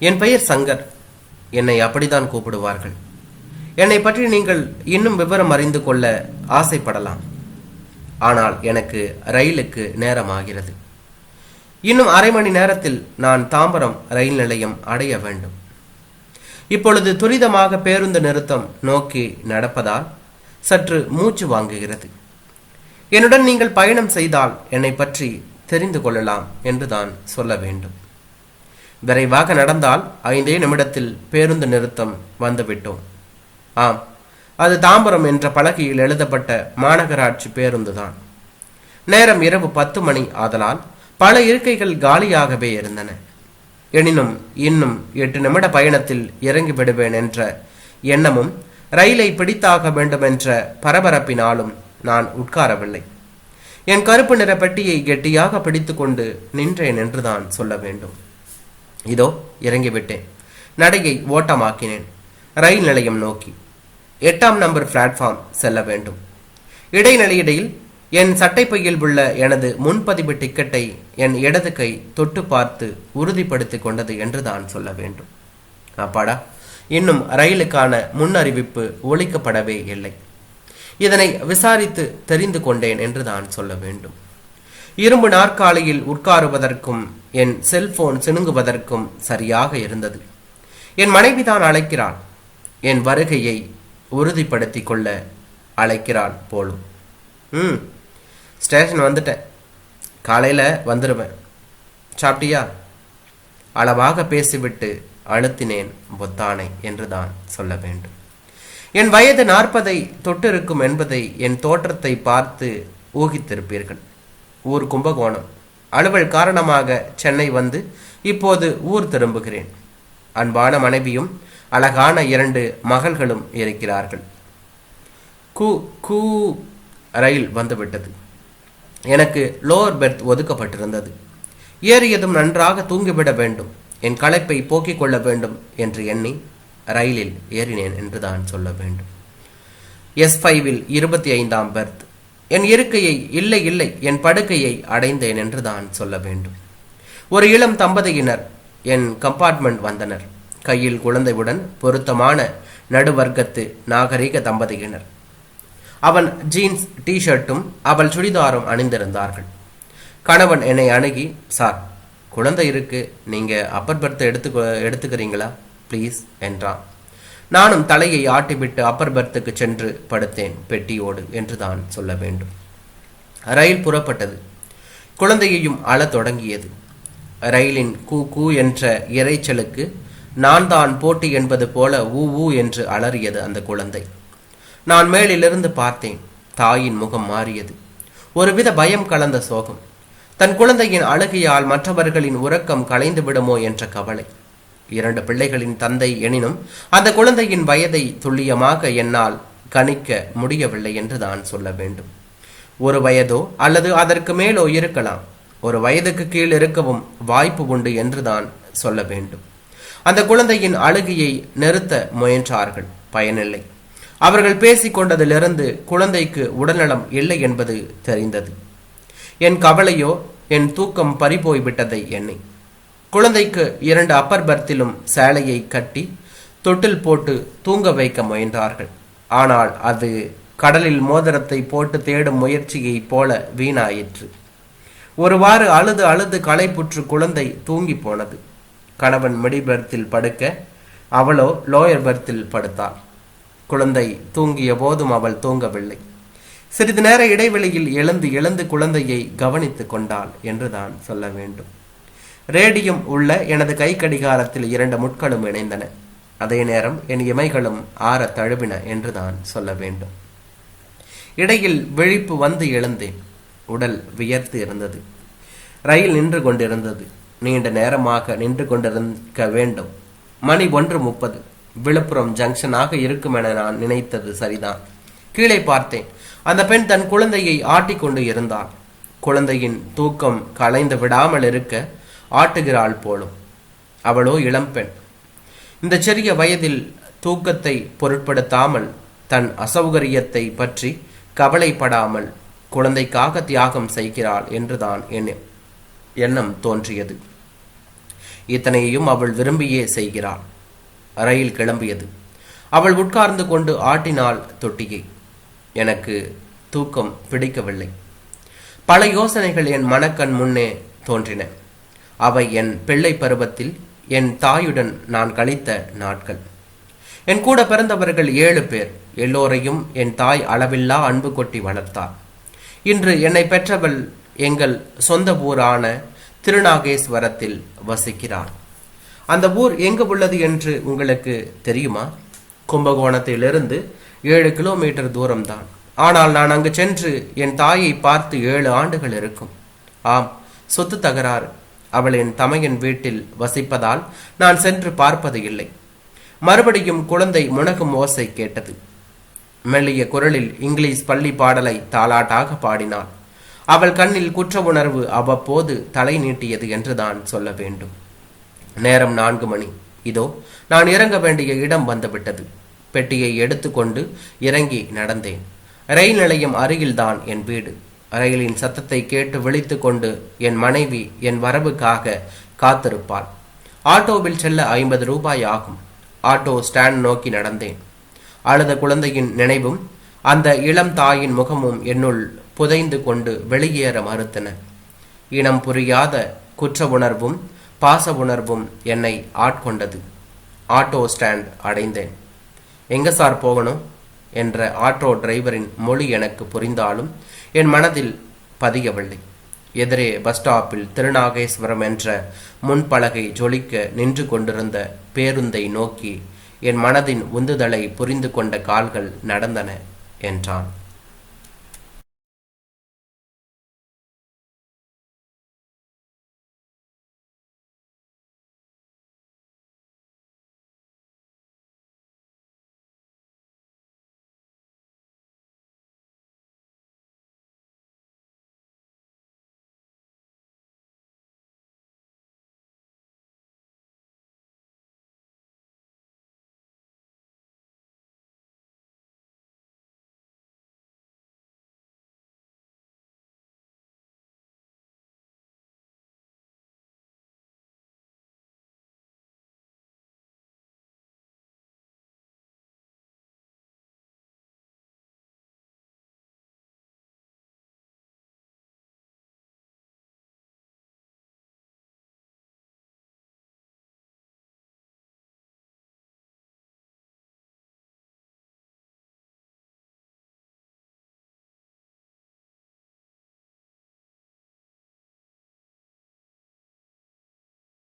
என் பெயர் சங்கர். என்னை அப்படித்தான் கூப்பிடுவார்கள். என்னை பற்றி நீங்கள் இன்னும் விவரம் அறிந்து கொள்ள ஆசைப்படலாம். ஆனால் எனக்கு ரயிலுக்கு நேரமாகிறது. இன்னும் அரை மணி நேரத்தில் நான் தாம்பரம் ரயில் நிலையம் அடைய வேண்டும். இப்பொழுது துரிதமாக பேருந்து நிறுத்தம் நோக்கி நடப்பதால் சற்று மூச்சு வாங்குகிறது. என்னுடன் நீங்கள் பயணம் செய்தால் என்னை பற்றி தெரிந்து கொள்ளலாம் என்று தான் சொல்ல வேண்டும். விரைவாக நடந்தால் 5 நிமிடத்தில் பேருந்து நிறுத்தம் வந்துவிட்டோம். ஆம், அது தாம்பரம் என்ற பலகையில் எழுதப்பட்ட மாநகராட்சி பேருந்து தான். நேரம் இரவு 10 மணி ஆதலால் பல இருக்கைகள் காலியாகவே இருந்தன. எனினும் இன்னும் 8 நிமிட பயணத்தில் இறங்கி விடுவேன் என்ற எண்ணமும் ரயிலை பிடித்தாக வேண்டும் என்ற பரபரப்பினாலும் நான் உட்காரவில்லை. என் கருப்பு நிற பெட்டியை கெட்டியாக பிடித்து கொண்டு நின்றேன் என்றுதான் சொல்ல வேண்டும். இதோ இறங்கிவிட்டேன். நடையை ஓட்டமாக்கினேன். ரயில் நிலையம் நோக்கி 8ஆம் நம்பர் பிளாட்ஃபார்ம் செல்ல வேண்டும். இடைநிலையிடையில் என் சட்டைப்பையில் உள்ள எனது முன்பதிவு டிக்கெட்டை என் இடது கை தொட்டு பார்த்து உறுதிப்படுத்திக் கொண்டது என்றுதான் சொல்ல வேண்டும். அப்பாடா, இன்னும் ரயிலுக்கான முன்னறிவிப்பு ஒலிக்கப்படவே இல்லை. இதனை விசாரித்து தெரிந்து கொண்டேன் என்றுதான் சொல்ல வேண்டும். இரும்பு நாற்காலியில் உட்காருவதற்கும் என் செல்போன் சினுங்குவதற்கும் சரியாக இருந்தது. என் மனைவிதான் அழைக்கிறாள். என் வருகையை உறுதிப்படுத்திக் கொள்ள அழைக்கிறாள் போலும். ஸ்டேஷன் வந்துட்டேன், காலையில் வந்துடுவேன், சாப்பிட்டியா? அளவாக பேசிவிட்டு அழுத்தினேன் பொத்தானை என்றுதான் சொல்ல வேண்டும். என் வயது 40 தொட்டிருக்கும் என்பதை என் தோற்றத்தை பார்த்து ஊகித்திருப்பீர்கள். ஊர் கும்பகோணம். அலுவல் காரணமாக சென்னை வந்து இப்போது ஊர் திரும்புகிறேன். அன்பான மனைவியும் அழகான 2 மகள்களும் இருக்கிறார்கள். கூ ரயில் வந்துவிட்டது. எனக்கு லோவர் பெர்த் ஒதுக்கப்பட்டிருந்தது. ஏறியதும் நன்றாக தூங்கிவிட வேண்டும், என் களைப்பை போக்கிக் கொள்ள வேண்டும் என்று எண்ணி ரயிலில் ஏறினேன் என்றுதான் சொல்ல வேண்டும். S5 25ஆம் Perth. என் இருக்கையை இல்லை என் படுக்கையை அடைந்தேன் என்றுதான் சொல்ல வேண்டும். ஒரு இளம் தம்பதியினர் என் கம்பார்ட்மெண்ட் வந்தனர். கையில் குழந்தையுடன் பொருத்தமான நடுவர்க்கத்து நாகரிக தம்பதியினர். அவன் ஜீன்ஸ் டிஷர்ட்டும் அவள் சுடிதாரும் அணிந்திருந்தார்கள். கணவன் என்னை அணுகி, சார், குழந்தை இருக்கு, நீங்க அப்பர் பெர்த்தை எடுத்துக்கிறீங்களா ப்ளீஸ் என்றான். நானும் தலையை ஆட்டிவிட்டு அப்பர் பெர்த்துக்கு சென்று படுத்தேன் பெட்டியோடு என்றுதான் சொல்ல வேண்டும். ரயில் புறப்பட்டது. குழந்தையையும் அழத் தொடங்கியது. ரயிலின் கூ என்ற இறைச்சலுக்கு நான் தான் போட்டி என்பது போல ஊ என்று அலறியது அந்த குழந்தை. நான் மேலிலிருந்து பார்த்தேன். தாயின் முகம் மாறியது. ஒருவித பயம் கலந்த சோகம். தன் குழந்தையின் அழுகையால் மற்றவர்களின் உறக்கம் கலைந்து விடுமோ என்ற கவலை. 2 பிள்ளைகளின் தந்தை எனினும் அந்த குழந்தையின் வயதை துல்லியமாக என்னால் கணிக்க முடியவில்லை என்றுதான் சொல்ல வேண்டும். 1 வயதோ அல்லது அதற்கு மேலோ இருக்கலாம். 1 வயதுக்கு கீழ் இருக்கவும் வாய்ப்பு உண்டு என்றுதான் சொல்ல வேண்டும். அந்த குழந்தையின் அழுகையை நிறுத்த முயன்றார்கள், பயனில்லை. அவர்கள் பேசிக்கொண்டதிலிருந்து குழந்தைக்கு உடல்நலம் இல்லை என்பது தெரிந்தது. என் கவலையோ என் தூக்கம் பறிபோய்விட்டதை எண்ணி குழந்தைக்கு 2 அப்பர் பெர்த்திலும் சேலையை கட்டி தொட்டில் போட்டு தூங்க வைக்க முயன்றார்கள். ஆனால் அது கடலில் மோதிரத்தை போட்டு தேடும் முயற்சியை போல வீணாயிற்று. ஒருவாறு அழுது களைப்புற்று குழந்தை தூங்கி போனது. கணவன் மிடில் பெர்த்தில் படுக்க, அவளோ லோயர் பெர்த்தில் படுத்தாள். குழந்தை தூங்கிய போதும் அவள் தூங்கவில்லை. சிறிது நேர இடைவெளியில் எழுந்து குழந்தையை கவனித்து கொண்டாள் என்றுதான் சொல்ல வேண்டும். ரேடியம் உள்ள எனது கை கடிகாரத்தில் 2 முட்களும் இணைந்தன. அதே நேரம் என் இமைகளும் ஆற தழுவின என்றுதான் சொல்ல வேண்டும். இடையில் விழிப்பு வந்து எழுந்தேன். உடல் வியர்த்து இருந்தது. ரயில் நின்று கொண்டிருந்தது. நீண்ட நேரமாக நின்று கொண்டிருக்க வேண்டும். மணி 1:30. விழுப்புரம் ஜங்ஷனாக இருக்கும் என நான் நினைத்தது சரிதான். கீழே பார்த்தேன். அந்த பெண் தன் குழந்தையை ஆட்டிக்கொண்டு இருந்தாள். குழந்தையின் தூக்கம் கலைந்து விடாமல் இருக்க ஆட்டுகிறாள் போலும். அவளோ இளம்பெண். இந்த சிறிய வயதில் தூக்கத்தை பொருட்படுத்தாமல், தன் அசௌகரியத்தை பற்றி கவலைப்படாமல் குழந்தைக்காக தியாகம் செய்கிறாள் என்றுதான் எண்ணம் தோன்றியது. இத்தனையையும் அவள் விரும்பியே செய்கிறாள். ரயில் கிளம்பியது. அவள் உட்கார்ந்து கொண்டு ஆட்டினாள் தொட்டியை. எனக்கு தூக்கம் பிடிக்கவில்லை. பல யோசனைகள் என் மனக்கண் முன்னே தோன்றின. அவை என் பிள்ளை பருவத்தில் என் தாயுடன் நான் கழித்த நாட்கள். என் கூட பிறந்தவர்கள் 7 பேர். எல்லோரையும் என் தாய் அளவில்லா அன்பு கொட்டி வளர்த்தார். இன்று என்னை பெற்றவள் எங்கள் சொந்த ஊரான திருநாகேஸ்வரத்தில் வசிக்கிறார். அந்த ஊர் எங்கு உள்ளது என்று உங்களுக்கு தெரியுமா? கும்பகோணத்திலிருந்து 7 கிலோமீட்டர் தூரம்தான். ஆனால் நான் அங்கு சென்று என் தாயை பார்த்து 7 ஆண்டுகள் இருக்கும். ஆம், சொத்து தகராறு. அவள் என் தமையன் வீட்டில் வசிப்பதால் நான் சென்று பார்ப்பது இல்லை. மறுபடியும் குழந்தை முனகும் ஓசை கேட்டது. மெல்லிய குரலில் இங்கிலீஷ் பள்ளி பாடலை தாலாட்டாக பாடினாள். அவள் கண்ணில் குற்ற உணர்வு அவ்வப்போது தலை நீட்டியது என்றுதான் சொல்ல வேண்டும். நேரம் 4 மணி. இதோ நான் இறங்க வேண்டிய இடம் வந்துவிட்டது. பெட்டியை எடுத்துக்கொண்டு இறங்கி நடந்தேன். ரயில் நிலையம் அருகில்தான் என் வீடு. ரயிலின் சத்தத்தை கேட்டு விழித்து கொண்டு என் மனைவி என் வரவுக்காக காத்திருப்பாள். ஆட்டோவில் செல்ல 50 ரூபாய் ஆகும். ஆட்டோ ஸ்டாண்ட் நோக்கி நடந்தேன். அழுத குழந்தையின் நினைவும் அந்த இளம் தாயின் முகமும் என்னுள் புதைந்து கொண்டு வெளியேற மறுத்தன. இனம் புரியாத குற்ற உணர்வும் பாச உணர்வும் என்னை ஆட்கொண்டது. ஆட்டோ ஸ்டாண்ட் அடைந்தேன். எங்க சார் போகணும் என்ற ஆட்டோ டிரைவரின் மொழி எனக்கு புரிந்தாலும் என் மனதில் பதியவில்லை. எதிரே பஸ் ஸ்டாப்பில் திருநாகேஸ்வரம் என்ற முன்பலகை ஜொலிக்க நின்று கொண்டிருந்த பேருந்தை நோக்கி என் மனதின் உந்துதலை புரிந்து கொண்ட கால்கள் நடந்தன என்றான்.